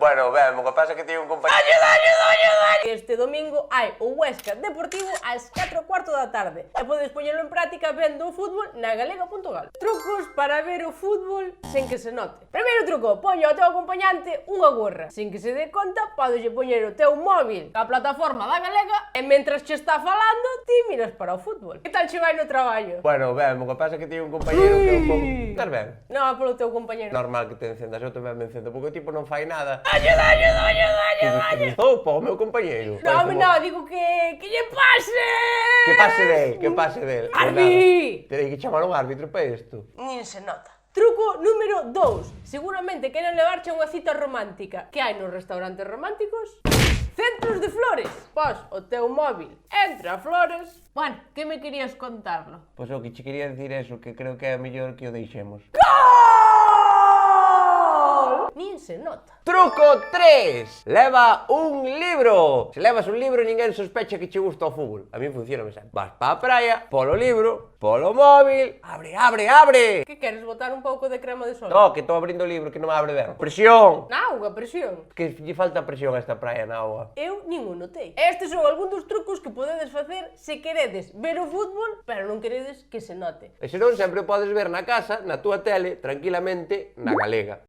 Bueno, ben, o que pasa é que teño un compañero... Este domingo hai o Huesca Deportivo ás 4:15 da tarde e podes poñelo en práctica vendo o fútbol na galega.gal. Trucos para ver o fútbol sen que se note. Primeiro truco, poño ao teu acompañante unha gorra. Sin que se dé conta, podeslle poñer o teu móvil á plataforma da galega e mentras che está falando, ti miras para o fútbol. Que tal che vai no traballo? Bueno, ben, o que pasa é que teño un compañero que é un pouco... Estás ben? Non, polo teu compañero. Normal que te encendas, eu tamén me encendo, porque o tipo non fai nada. Ayuda! Opa, o meu compañeiro. No, digo que lle pase! Que pase del. Arbi! Terei que chamar un árbitro para isto. Nin se nota. Truco número 2. Seguramente queren levarche a unha cita romántica. Que hai nos restaurantes románticos? Centros de flores. Pos o teu móvil entre a flores. Bueno, que me querías contarlo? Pois o que che quería dicir eso, que creo que é mellor que o deixemos. Gol! Nin se nota. Truco 3. Leva un libro. Se levas un libro, ninguén sospecha que che gusta o fútbol. A mí funciona sempre. Vas pa a praia, polo libro, polo móvil. Abre! Que queres botar un pouco de crema de sol? No, que estou abrindo o libro, que non me abre ben. Presión! Na auga, presión. Que lle falta presión a esta praia na auga. Eu nin o notei. Estes son algúns dos trucos que podedes facer se queredes ver o fútbol, pero non queredes que se note. E senón sempre o podes ver na casa, na túa tele, tranquilamente, na galega.